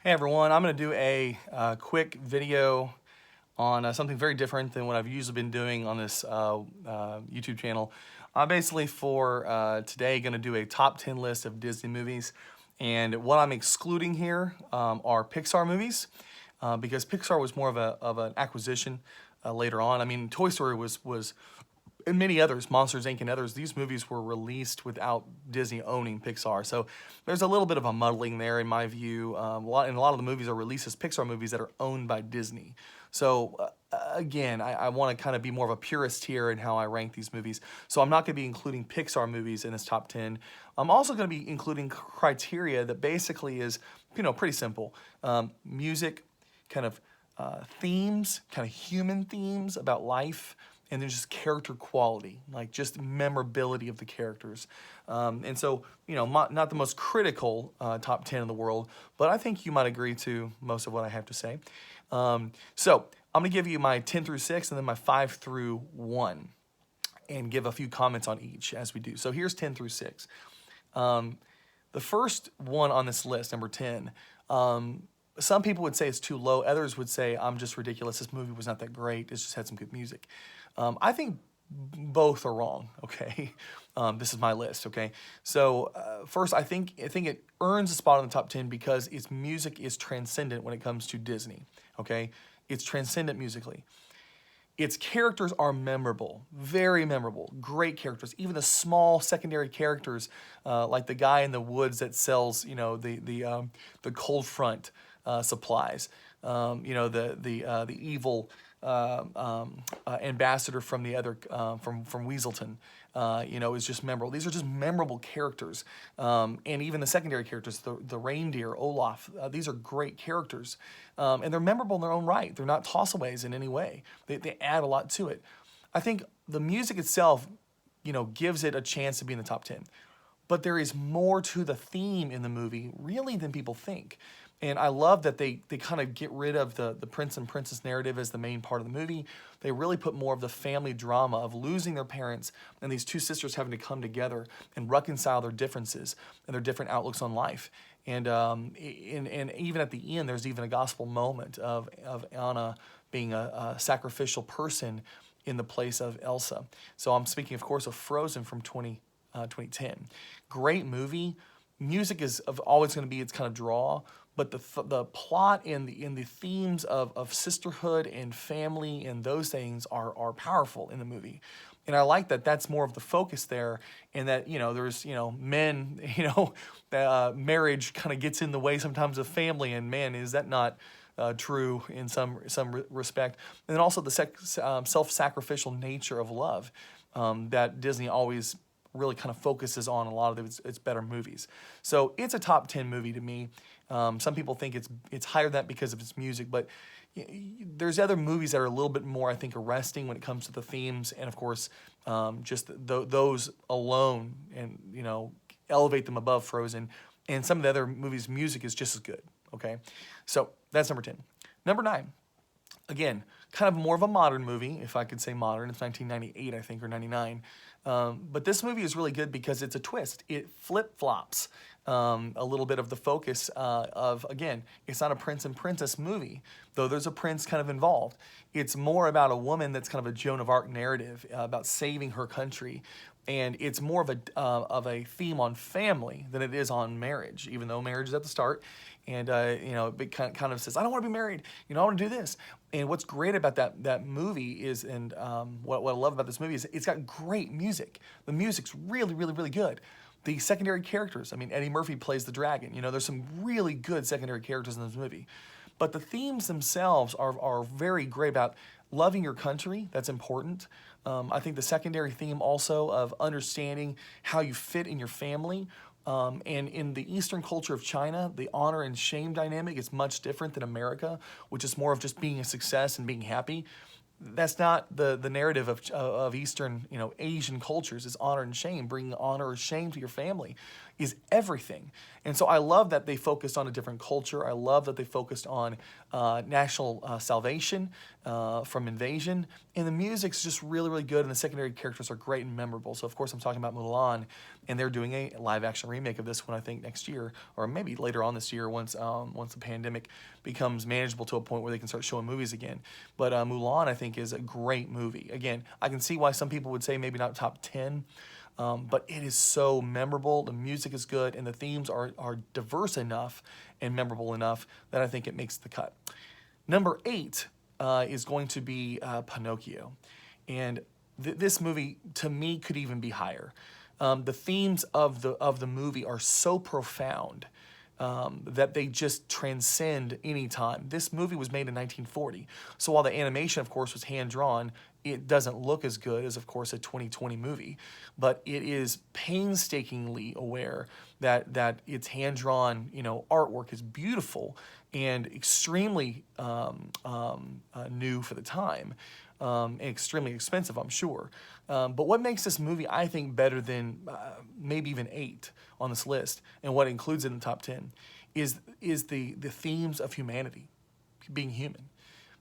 Hey everyone, I'm going to do a quick video on something very different than what I've usually been doing on this YouTube channel. I'm basically for today going to do a top 10 list of Disney movies, and what I'm excluding here are Pixar movies because Pixar was more of an acquisition later on. I mean, Toy Story was and many others, Monsters Inc. and others, these movies were released without Disney owning Pixar. So there's a little bit of a muddling there in my view. And a lot of the movies are released as Pixar movies that are owned by Disney. So again, I want to kind of be more of a purist here in how I rank these movies. So I'm not going to be including Pixar movies in this top 10. I'm also going to be including criteria that basically is, pretty simple. Music, kind of themes, kind of human themes about life, and then just character quality, like just memorability of the characters. And so, not the most critical top 10 in the world, but I think you might agree to most of what I have to say. So I'm gonna give you my 10 through 6 and then my 5 through 1 and give a few comments on each as we do. So here's 10 through 6. The first one on this list, number 10, some people would say it's too low. Others would say, I'm just ridiculous. This movie was not that great. It just had some good music. I think both are wrong, okay? This is my list, okay? So first, I think it earns a spot on the top 10 because its music is transcendent when it comes to Disney, okay? It's transcendent musically. Its characters are memorable, very memorable, great characters. Even the small secondary characters, like the guy in the woods that sells, the cold front supplies. The evil ambassador from the other from Weaselton, is just memorable. These are just memorable characters, and even the secondary characters, the reindeer, Olaf. These are great characters, and they're memorable in their own right. They're not tossaways in any way. They add a lot to it. I think the music itself, gives it a chance to be in the top 10. But there is more to the theme in the movie, really, than people think. And I love that they kind of get rid of the prince and princess narrative as the main part of the movie. They really put more of the family drama of losing their parents and these two sisters having to come together and reconcile their differences and their different outlooks on life. And even at the end, there's even a gospel moment of Anna being a sacrificial person in the place of Elsa. So I'm speaking, of course, of Frozen from 2010. Great movie. Music is always going to be its kind of draw, but the plot and the themes of sisterhood and family and those things are powerful in the movie. And I like that that's more of the focus there, and that, there's, men, marriage kind of gets in the way sometimes of family, and man, is that not true in some respect. And then also the self-sacrificial nature of love that Disney always really kind of focuses on a lot of its better movies. So it's a top 10 movie to me. Some people think it's higher than that because of its music, but there's other movies that are a little bit more, I think, arresting when it comes to the themes, and of course, just those alone, and elevate them above Frozen. And some of the other movies' music is just as good. Okay, so that's number 10. Number 9. Again, kind of more of a modern movie, if I could say modern. It's 1998, I think, or 99. But this movie is really good because it's a twist. It flip-flops a little bit of the focus of, again, it's not a prince and princess movie, though there's a prince kind of involved. It's more about a woman that's kind of a Joan of Arc narrative about saving her country. And it's more of a theme on family than it is on marriage, even though marriage is at the start. And, it kind of says, I don't want to be married. I want to do this. And what's great about that movie is, and what I love about this movie is it's got great music. The music's really, really, really good. The secondary characters, Eddie Murphy plays the dragon. There's some really good secondary characters in this movie. But the themes themselves are very great about loving your country. That's important. I think the secondary theme also of understanding how you fit in your family. And in the Eastern culture of China, the honor and shame dynamic is much different than America, which is more of just being a success and being happy. That's not the narrative of Eastern, Asian cultures. Is honor and shame, bringing honor or shame to your family. is everything. And so I love that they focused on a different culture. I love that they focused on national salvation from invasion. And the music's just really, really good, and the secondary characters are great and memorable. So, of course, I'm talking about Mulan, and they're doing a live-action remake of this one, I think, next year, or maybe later on this year once the pandemic becomes manageable to a point where they can start showing movies again. But Mulan, I think, is a great movie. Again, I can see why some people would say maybe not top 10, but it is so memorable. The music is good, and the themes are diverse enough and memorable enough that I think it makes the cut. Number 8 is going to be Pinocchio. And this movie, to me, could even be higher. The themes of the movie are so profound that they just transcend any time. This movie was made in 1940. So while the animation, of course, was hand-drawn, it doesn't look as good as, of course, a 2020 movie. But it is painstakingly aware that its hand-drawn, artwork is beautiful and extremely new for the time, and extremely expensive, I'm sure. But what makes this movie, I think, better than maybe even 8 on this list, and what includes it in the top 10, is the themes of humanity, being human.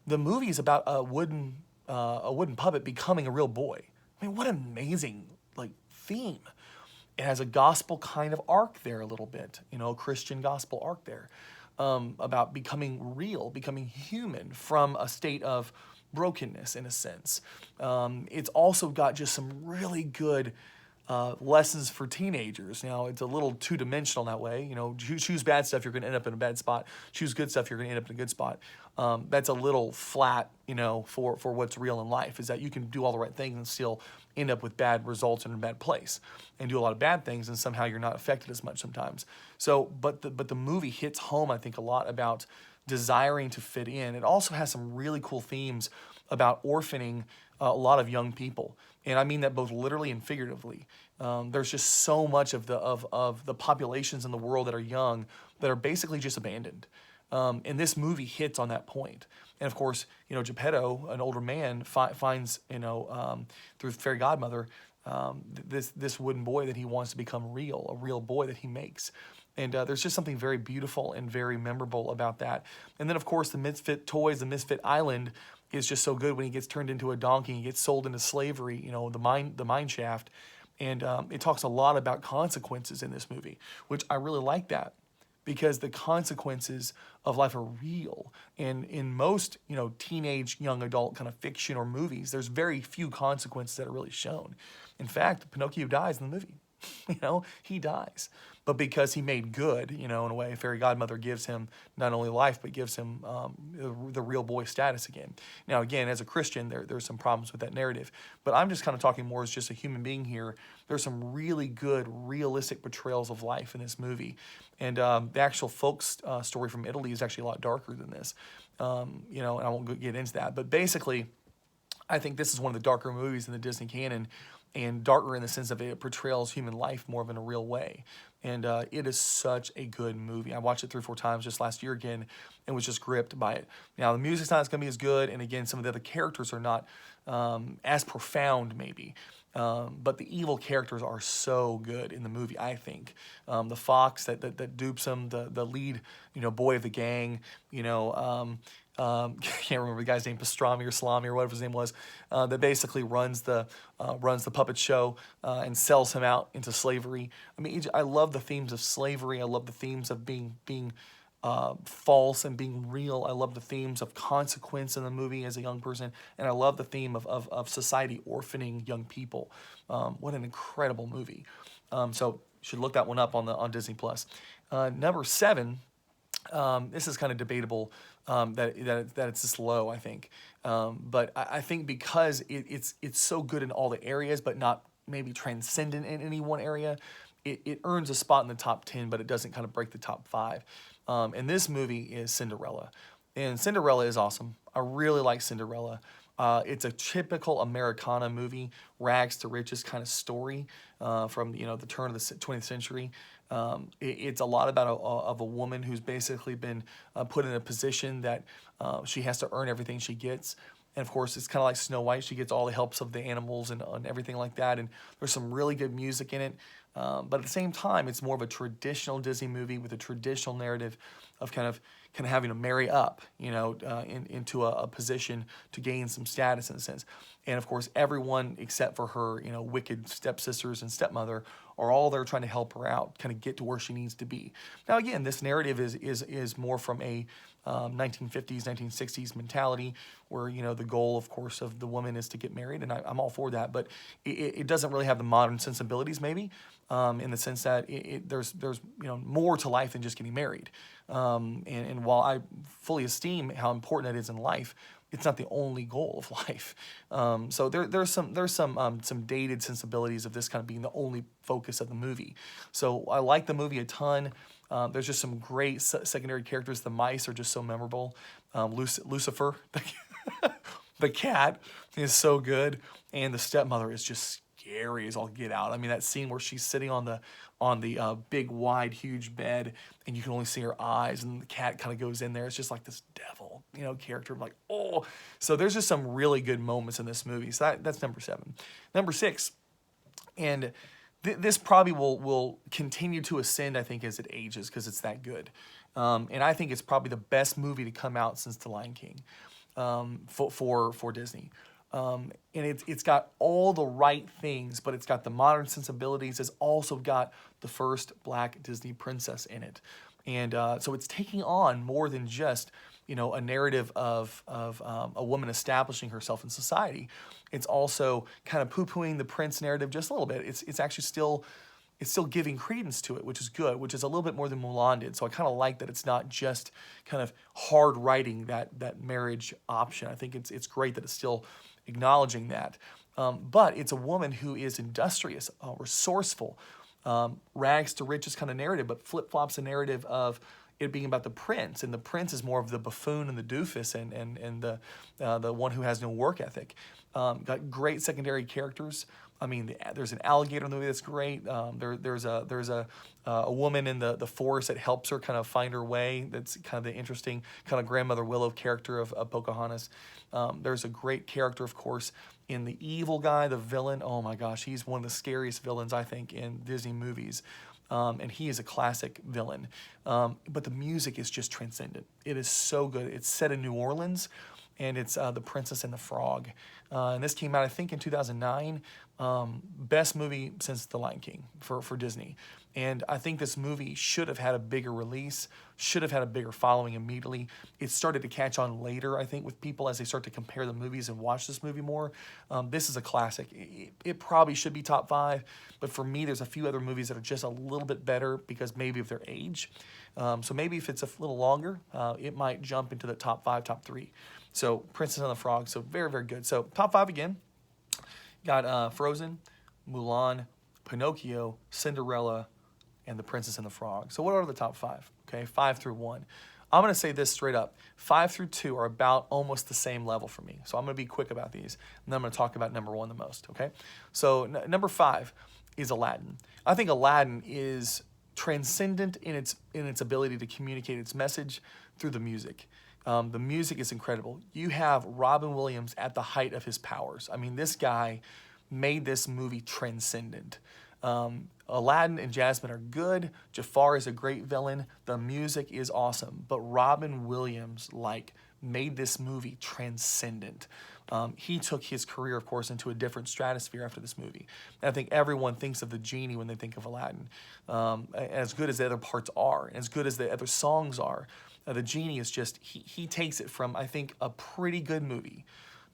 The movie is about a wooden puppet becoming a real boy. I mean, what an amazing theme. It has a gospel kind of arc there a little bit, a Christian gospel arc there, about becoming real, becoming human from a state of brokenness, in a sense. It's also got just some really good lessons for teenagers. Now, it's a little two-dimensional that way. Choose bad stuff, you're going to end up in a bad spot. Choose good stuff, you're going to end up in a good spot. That's a little flat, for what's real in life, is that you can do all the right things and still end up with bad results in a bad place, and do a lot of bad things, and somehow you're not affected as much sometimes. So, but the movie hits home, I think, a lot about desiring to fit in. It also has some really cool themes about orphaning a lot of young people, and I mean that both literally and figuratively. There's just so much of the populations in the world that are young that are basically just abandoned, and this movie hits on that point. And of course, Geppetto, an older man, finds through the fairy godmother this wooden boy that he wants to become real, a real boy that he makes. And there's just something very beautiful and very memorable about that. And then, of course, the Misfit Toys, the Misfit Island, is just so good when he gets turned into a donkey and gets sold into slavery, the mine shaft. And it talks a lot about consequences in this movie, which I really like that, because the consequences of life are real. And in most, teenage, young adult kind of fiction or movies, there's very few consequences that are really shown. In fact, Pinocchio dies in the movie. He dies. But because he made good, in a way, fairy godmother gives him not only life, but gives him the real boy status again. Now, again, as a Christian, there's some problems with that narrative. But I'm just kind of talking more as just a human being here. There's some really good, realistic portrayals of life in this movie. And the actual folk story from Italy is actually a lot darker than this. And I won't get into that. But basically, I think this is one of the darker movies in the Disney canon, and darker in the sense of it portrays human life more of in a real way. And it is such a good movie. I watched it 3 or 4 times just last year again and was just gripped by it. Now, the music's not going to be as good, and again, some of the other characters are not as profound, maybe. But the evil characters are so good in the movie, I think. The fox that dupes him, the lead, boy of the gang, can't remember the guy's name, Pastrami or Salami or whatever his name was, that basically runs the puppet show and sells him out into slavery. I mean, I love the themes of slavery. I love the themes of being false and being real. I love the themes of consequence in the movie as a young person, and I love the theme of society orphaning young people. What an incredible movie! So you should look that one up on Disney Plus. Number 7. This is kind of debatable that it's this low, I think. But I think because it's so good in all the areas, but not maybe transcendent in any one area, it earns a spot in the top 10, but it doesn't kind of break the top 5. And this movie is Cinderella. And Cinderella is awesome. I really like Cinderella. It's a typical Americana movie, rags to riches kind of story from the turn of the 20th century. It's a lot about a woman who's basically been put in a position that she has to earn everything she gets. And of course, it's kind of like Snow White. She gets all the helps of the animals and everything like that. And there's some really good music in it. But at the same time, it's more of a traditional Disney movie with a traditional narrative of kind of having to marry up, into a position to gain some status in a sense. And of course, everyone except for her, wicked stepsisters and stepmother are all there trying to help her out, kind of get to where she needs to be. Now, again, this narrative is more from a 1950s, 1960s mentality, where the goal, of course, of the woman is to get married, and I'm all for that. But it doesn't really have the modern sensibilities, maybe, in the sense that there's more to life than just getting married. And while I fully esteem how important that is in life, it's not the only goal of life. So there's some dated sensibilities of this kind of being the only focus of the movie. So I like the movie a ton. There's just some great secondary characters. The mice are just so memorable. Lucifer, the cat, is so good, and the stepmother is just scary as all get out. I mean, that scene where she's sitting on the big, wide, huge bed, and you can only see her eyes, and the cat kind of goes in there. It's just like this devil, character. I'm like, oh. So there's just some really good moments in this movie. So that's number 7. Number 6, and this probably will continue to ascend, I think, as it ages, because it's that good. And I think it's probably the best movie to come out since The Lion King, for Disney. And it's got all the right things, but it's got the modern sensibilities. It's also got the first black Disney princess in it. And so it's taking on more than just, a narrative of a woman establishing herself in society. It's also kind of poo-pooing the prince narrative just a little bit. It's actually still giving credence to it, which is good, which is a little bit more than Mulan did. So I kind of like that it's not just kind of hard writing that marriage option. I think it's great that it's still acknowledging that. But it's a woman who is industrious, resourceful, rags to riches kind of narrative, but flip-flops a narrative of it being about the prince, and the prince is more of the buffoon and the doofus and the one who has no work ethic. Got great secondary characters. I mean, there's an alligator in the movie that's great. There's a woman in the forest that helps her kind of find her way. That's kind of the interesting kind of grandmother Willow character of Pocahontas. There's a great character, of course, in the evil guy, the villain. Oh my gosh, he's one of the scariest villains, I think, in Disney movies. And he is a classic villain. But the music is just transcendent. It is so good. It's set in New Orleans, and it's The Princess and the Frog. And this came out, I think, in 2009. Best movie since The Lion King for Disney. And I think this movie should have had a bigger release, should have had a bigger following immediately. It started to catch on later, I think, with people as they start to compare the movies and watch this movie more. This is a classic. It probably should be top 5, but for me, there's a few other movies that are just a little bit better because maybe of their age. So maybe if it's a little longer, it might jump into the top 5, top 3. So Princess and the Frog, so very, very good. So top 5 again. Got Frozen, Mulan, Pinocchio, Cinderella, and The Princess and the Frog. So what are the top 5? Okay, 5 through 1. I'm going to say this straight up. 5 through 2 are about almost the same level for me. So I'm going to be quick about these, and then I'm going to talk about number 1 the most, okay? So number 5 is Aladdin. I think Aladdin is transcendent in its ability to communicate its message through the music. The music is incredible. You have Robin Williams at the height of his powers. I mean, this guy made this movie transcendent. Aladdin and Jasmine are good. Jafar is a great villain. The music is awesome. But Robin Williams, made this movie transcendent. He took his career, of course, into a different stratosphere after this movie. And I think everyone thinks of the genie when they think of Aladdin. As good as the other parts are, as good as the other songs are, the genie is just, he takes it from, I think, a pretty good movie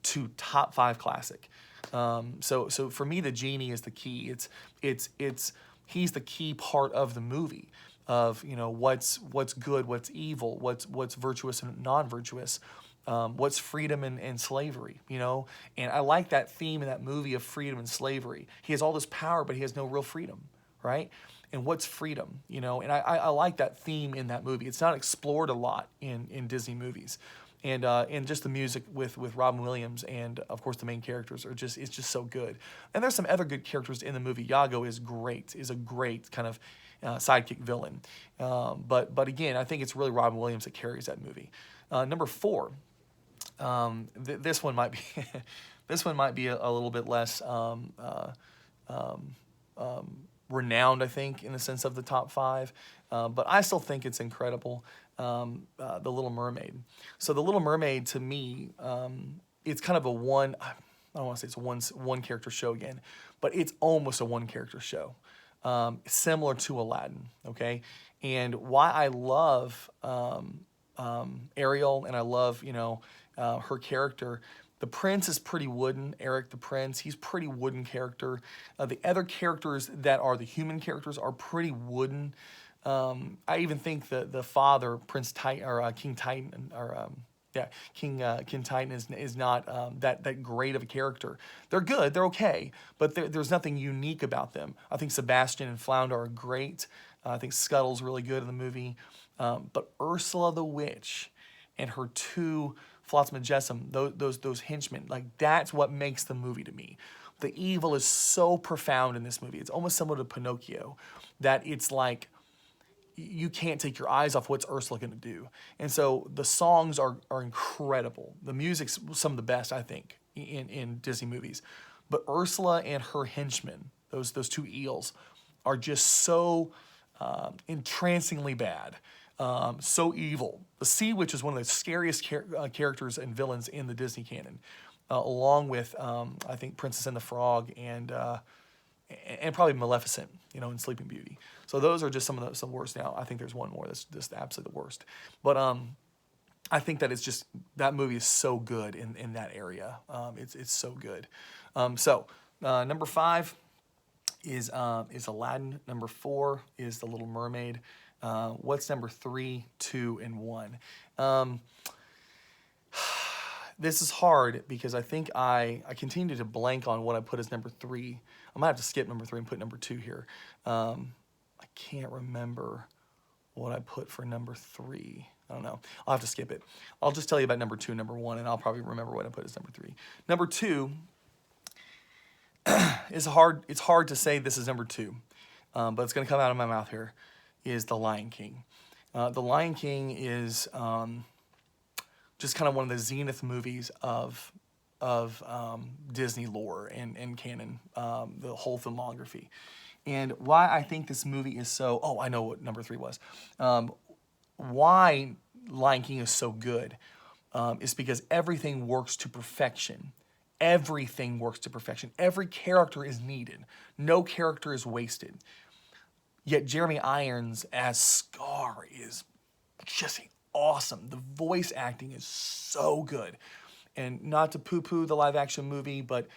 to top 5 classic. So for me, the genie is the key. He's the key part of the movie of, what's good, what's evil, what's virtuous and non-virtuous, what's freedom and slavery, and I like that theme in that movie of freedom and slavery. He has all this power, but he has no real freedom, right? And what's freedom, and I like that theme in that movie. It's not explored a lot in Disney movies. And just the music with Robin Williams and, of course, the main characters it's just so good. And there's some other good characters in the movie. Iago is a great kind of sidekick villain. But again, I think it's really Robin Williams that carries that movie. Number 4, this one might be this one might be a little bit less renowned, I think, in the sense of the top five. But I still think it's incredible. The Little Mermaid. So The Little Mermaid, to me, it's kind of a one. I don't want to say it's a one character show again, but it's almost a one character show, similar to Aladdin. Okay, and why I love Ariel, and I love her character. The prince is pretty wooden. Eric the prince, he's pretty wooden character. The other characters that are the human characters are pretty wooden. I even think the father, Prince Titan or King Titan, or King Titan is not that great of a character. They're good, they're okay, but there's nothing unique about them. I think Sebastian and Flounder are great. I think Scuttle's really good in the movie, but Ursula the witch and her two Flotsam and Jetsam, those henchmen, like that's what makes the movie to me. The evil is so profound in this movie. It's almost similar to Pinocchio, that it's like you can't take your eyes off what's Ursula going to do. And so the songs are incredible. The music's some of the best, I think, in Disney movies. But Ursula and her henchmen, those two eels, are just so entrancingly bad. So evil. The Sea Witch is one of the scariest characters and villains in the Disney canon, along with I think Princess and the Frog and probably Maleficent, in Sleeping Beauty. So those are just some of the worst. Now I think there's one more that's just absolutely the worst. But I think that it's just that movie is so good in that area. It's so good. So number 5 is Aladdin. Number 4 is The Little Mermaid. What's number 3, 2, and 1? This is hard because I think I continue to blank on what I put as number 3. I might have to skip number 3 and put number 2 here. I can't remember what I put for number 3. I don't know. I'll have to skip it. I'll just tell you about number 2 and number 1, and I'll probably remember what I put as number 3. Number 2 is hard. It's hard to say this is number 2, but it's going to come out of my mouth here. Is The Lion King. The Lion King is just kind of one of the zenith movies of Disney lore and canon, the whole filmography. And why I think this movie is so, I know what number 3 was. Why Lion King is so good is because everything works to perfection. Everything works to perfection. Every character is needed. No character is wasted. Yet Jeremy Irons as Scar is just awesome. The voice acting is so good. And not to poo-poo the live-action movie, but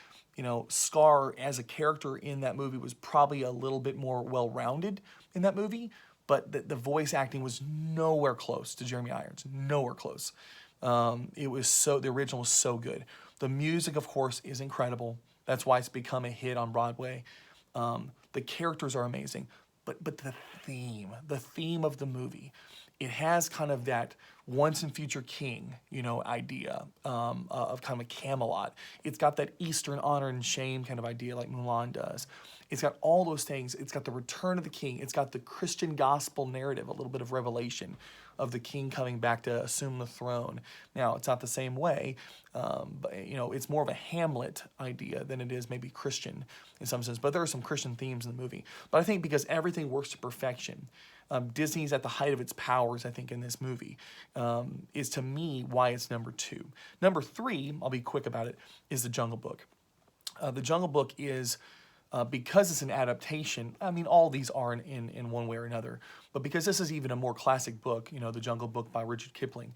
Scar as a character in that movie was probably a little bit more well-rounded in that movie, but the voice acting was nowhere close to Jeremy Irons. Nowhere close. The original was so good. The music, of course, is incredible. That's why it's become a hit on Broadway. The characters are amazing. But the theme of the movie, it has kind of that once and future king, idea of kind of a Camelot. It's got that Eastern honor and shame kind of idea like Mulan does. It's got all those things. It's got the return of the king. It's got the Christian gospel narrative, a little bit of revelation of the king coming back to assume the throne. Now, it's not the same way, but it's more of a Hamlet idea than it is maybe Christian in some sense. But there are some Christian themes in the movie. But I think because everything works to perfection, Disney's at the height of its powers, I think, in this movie, is to me why it's number 2. Number 3, I'll be quick about it, is The Jungle Book. The Jungle Book is, because it's an adaptation, I mean, all these are in one way or another, but because this is even a more classic book, The Jungle Book by Richard Kipling,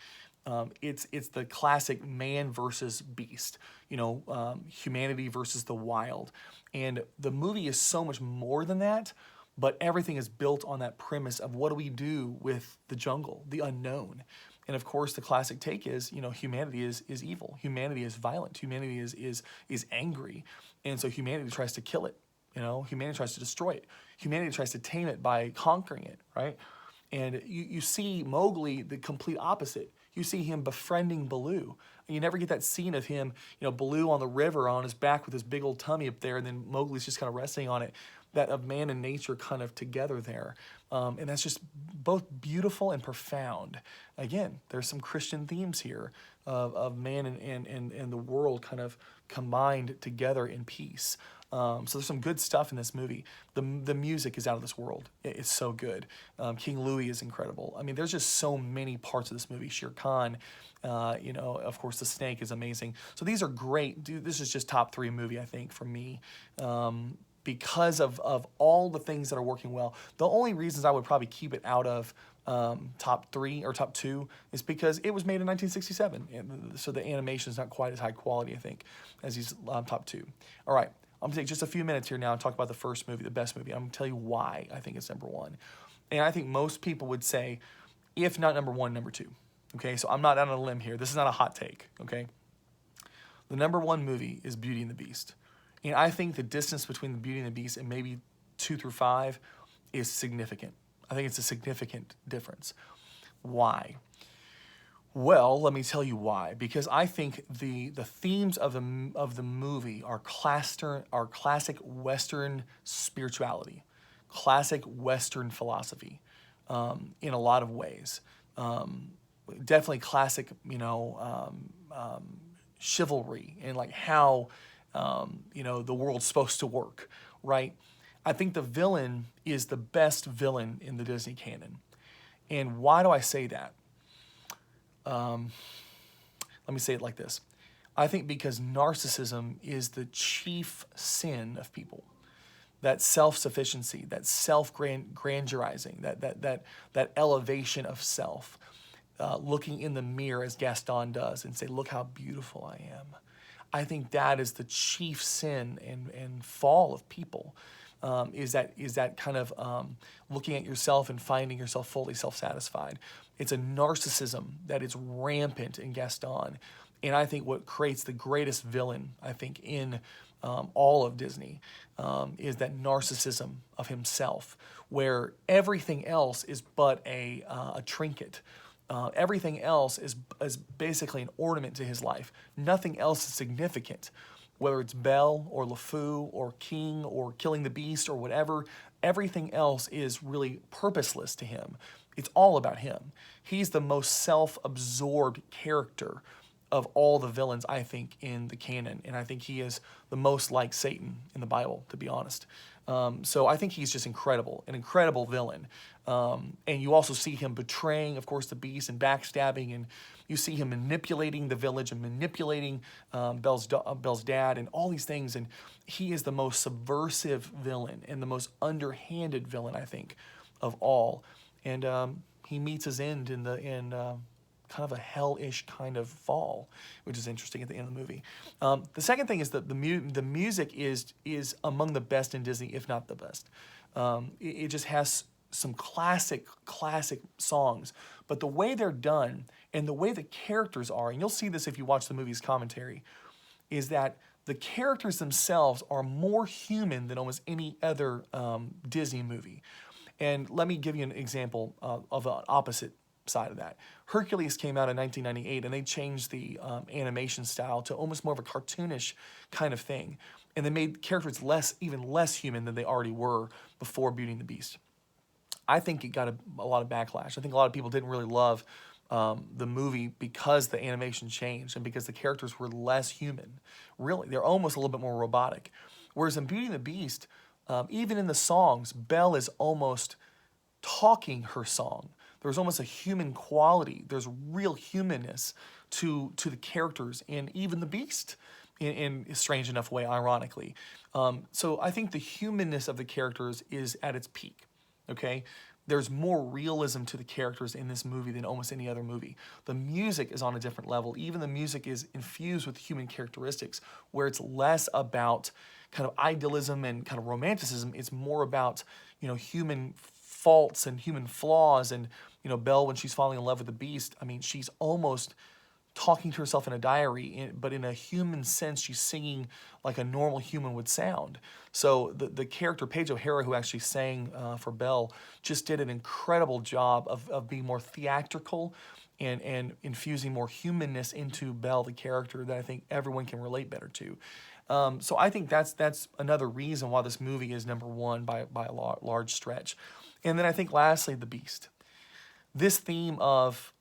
it's the classic man versus beast, humanity versus the wild. And the movie is so much more than that, but everything is built on that premise of what do we do with the jungle, the unknown. And of course, the classic take is, humanity is evil. Humanity is violent. Humanity is angry. And so humanity tries to kill it. Humanity tries to destroy it. Humanity tries to tame it by conquering it, right? And you see Mowgli, the complete opposite. You see him befriending Baloo. And you never get that scene of him, Baloo on the river on his back with his big old tummy up there, and then Mowgli's just kind of resting on it. That of man and nature kind of together there. And that's just both beautiful and profound. Again, there's some Christian themes here of man and the world kind of combined together in peace. So there's some good stuff in this movie. The music is out of this world. It's so good. King Louis is incredible. I mean, there's just so many parts of this movie. Shere Khan, of course, the snake is amazing. So these are great. Dude, this is just top 3 movie, I think, for me. Because of all the things that are working well. The only reasons I would probably keep it out of top 3 or top 2 is because it was made in 1967. And so the animation is not quite as high quality, I think, as these top 2. All right, I'm going to take just a few minutes here now and talk about the first movie, the best movie. I'm going to tell you why I think it's number 1. And I think most people would say, if not number 1, number 2. Okay, so I'm not out on a limb here. This is not a hot take, okay? The number 1 movie is Beauty and the Beast. And I think the distance between the Beauty and the Beast and maybe 2 through 5 is significant. I think it's a significant difference. Why? Well, let me tell you why. Because I think the themes of the movie are classic Western spirituality, classic Western philosophy, in a lot of ways. Definitely classic, chivalry and like how the world's supposed to work, right? I think the villain is the best villain in the Disney canon. And why do I say that? Let me say it like this. I think because narcissism is the chief sin of people. That self-sufficiency, that self-grandirizing, that elevation of self. Looking in the mirror as Gaston does and say, look how beautiful I am. I think that is the chief sin and fall of people, is that kind of looking at yourself and finding yourself fully self-satisfied. It's a narcissism that is rampant in Gaston. And I think what creates the greatest villain, I think, in all of Disney is that narcissism of himself, where everything else is but a trinket. Everything else is basically an ornament to his life. Nothing else is significant, whether it's Belle or LeFou or King or killing the beast or whatever. Everything else is really purposeless to him. It's all about him. He's the most self-absorbed character of all the villains, I think, in the canon. And I think he is the most like Satan in the Bible, to be honest. So I think he's just incredible, an incredible villain. And you also see him betraying, of course, the beast and backstabbing, and you see him manipulating the village and manipulating Belle's dad and all these things. And he is the most subversive villain and the most underhanded villain, I think, of all. And he meets his end in kind of a hellish kind of fall, which is interesting at the end of the movie. The second thing is that the music is among the best in Disney, if not the best. It just has some classic songs, but the way they're done and the way the characters are, and you'll see this if you watch the movie's commentary, is that the characters themselves are more human than almost any other Disney movie. And let me give you an example of an opposite side of that. Hercules came out in 1998, and they changed the animation style to almost more of a cartoonish kind of thing. And they made characters even less human than they already were before Beauty and the Beast. I think it got a lot of backlash. I think a lot of people didn't really love the movie because the animation changed and because the characters were less human. Really, they're almost a little bit more robotic. Whereas in Beauty and the Beast, even in the songs, Belle is almost talking her song. There's almost a human quality. There's real humanness to the characters and even the beast in a strange enough way, ironically. So I think the humanness of the characters is at its peak, okay? There's more realism to the characters in this movie than almost any other movie. The music is on a different level. Even the music is infused with human characteristics, where it's less about kind of idealism and kind of romanticism. It's more about, human faults and human flaws. And, Belle, when she's falling in love with the beast, I mean, she's almost talking to herself in a diary, but in a human sense, she's singing like a normal human would sound. So the character, Paige O'Hara, who actually sang for Belle, just did an incredible job of being more theatrical and infusing more humanness into Belle, the character, that I think everyone can relate better to. So I think that's another reason why this movie is number 1 by a large stretch. And then I think lastly, the beast. This theme of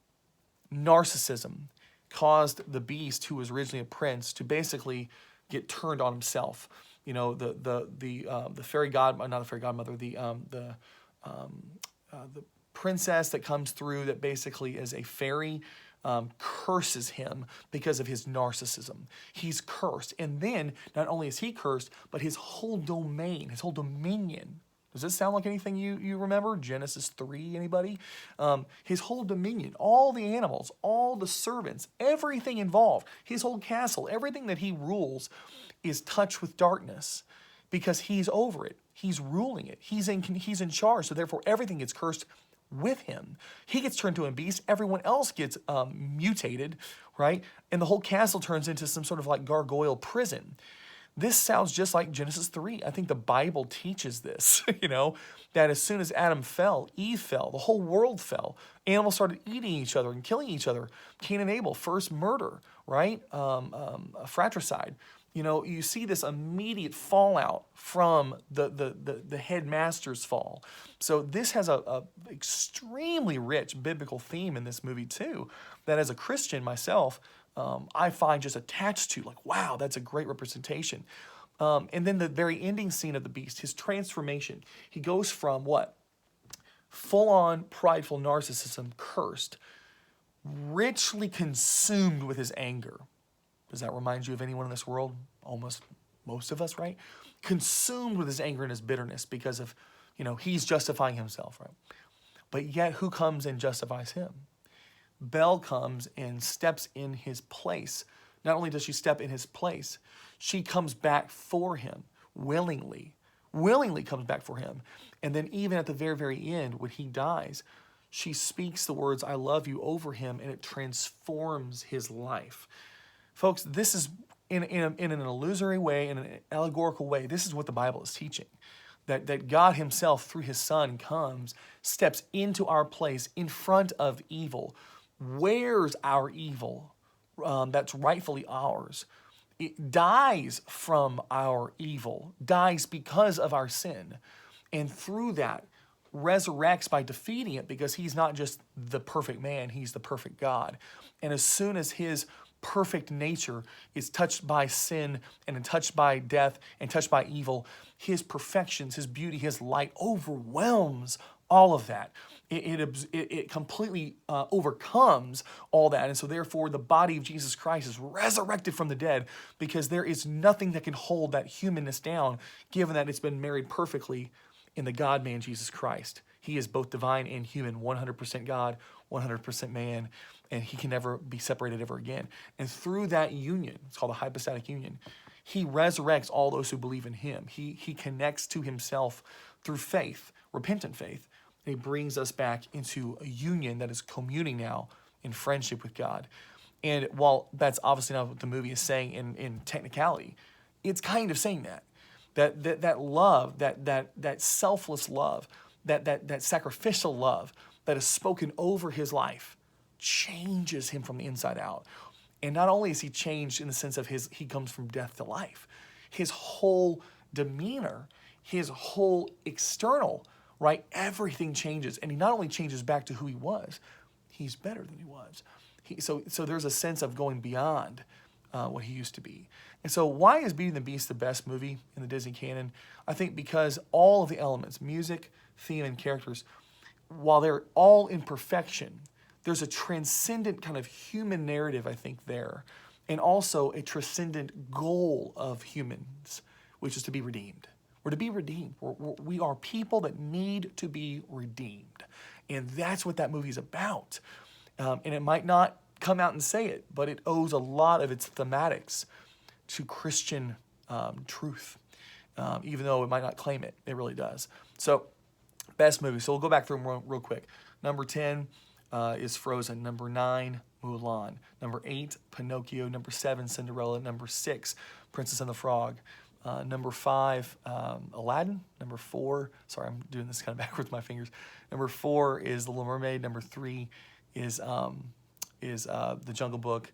narcissism caused the beast, who was originally a prince, to basically get turned on himself. the fairy god, not the fairy godmother, the princess that comes through that basically is a fairy, curses him because of his narcissism. He's cursed. And then not only is he cursed, but his whole domain, his whole dominion. Does this sound like anything you remember? Genesis 3, anybody? His whole dominion, all the animals, all the servants, everything involved, his whole castle, everything that he rules is touched with darkness because he's over it. He's ruling it. He's in charge. So therefore, everything gets cursed with him. He gets turned to a beast. Everyone else gets mutated, right? And the whole castle turns into some sort of like gargoyle prison. This sounds just like Genesis 3. I think the Bible teaches this, that as soon as Adam fell, Eve fell, the whole world fell. Animals started eating each other and killing each other. Cain and Abel, first murder, right? Fratricide. You see this immediate fallout from the headmaster's fall. So this has a extremely rich biblical theme in this movie too, that as a Christian myself, I find just attached to, like, wow, that's a great representation. And then the very ending scene of the beast, his transformation. He goes from what? Full-on prideful narcissism, cursed, richly consumed with his anger. Does that remind you of anyone in this world? Almost most of us, right? Consumed with his anger and his bitterness because of, he's justifying himself, right? But yet who comes and justifies him? Belle comes and steps in his place. Not only does she step in his place, she comes back for him willingly comes back for him. And then even at the very, very end, when he dies, she speaks the words, "I love you," over him, and it transforms his life. Folks, this is in an illusory way, in an allegorical way, this is what the Bible is teaching. That God himself, through his Son, comes, steps into our place in front of evil, wears our evil that's rightfully ours. It dies from our evil, dies because of our sin, and through that resurrects by defeating it, because he's not just the perfect man, he's the perfect God. And as soon as his perfect nature is touched by sin and touched by death and touched by evil, his perfections, his beauty, his light overwhelms all of that. It completely overcomes all that. And so therefore the body of Jesus Christ is resurrected from the dead, because there is nothing that can hold that humanness down, given that it's been married perfectly in the God-man Jesus Christ. He is both divine and human, 100% God, 100% man, and he can never be separated ever again. And through that union, it's called a hypostatic union, he resurrects all those who believe in him. He connects to himself through faith, repentant faith. And he brings us back into a union that is communing now in friendship with God. And while that's obviously not what the movie is saying in technicality, it's kind of saying that love, that selfless love, that sacrificial love that is spoken over his life changes him from the inside out. And not only is he changed in the sense of he comes from death to life, his whole demeanor, his whole external, right, everything changes. And he not only changes back to who he was, he's better than he was. So there's a sense of going beyond what he used to be. And so why is Beauty and the Beast the best movie in the Disney canon? I think because all of the elements, music, theme, and characters, while they're all in perfection, there's a transcendent kind of human narrative, I think, there. And also a transcendent goal of humans, which is to be redeemed. We're to be redeemed. We are people that need to be redeemed. And that's what that movie's about. And it might not come out and say it, but it owes a lot of its thematics to Christian truth. Even though it might not claim it, it really does. So, best movie. So we'll go back through them real quick. Number 10 is Frozen. Number 9, Mulan. Number 8, Pinocchio. Number 7, Cinderella. Number 6, Princess and the Frog. Number 5, Aladdin. Number 4, sorry, I'm doing this kind of backwards with my fingers. Number 4 is The Little Mermaid. Number 3 is The Jungle Book.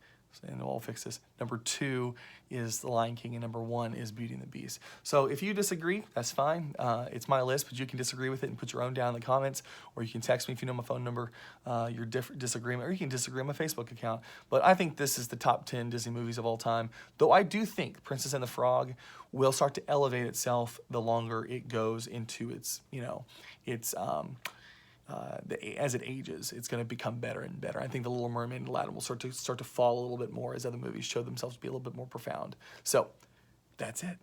and we'll fix this. Number 2 is The Lion King, and number 1 is Beauty and the Beast. So if you disagree, that's fine. It's my list, but you can disagree with it and put your own down in the comments, or you can text me if you know my phone number, your disagreement, or you can disagree on my Facebook account. But I think this is the top 10 Disney movies of all time, though I do think Princess and the Frog will start to elevate itself the longer it goes into its, as it ages, it's going to become better and better. I think The Little Mermaid and Aladdin will start to fall a little bit more as other movies show themselves to be a little bit more profound. So that's it.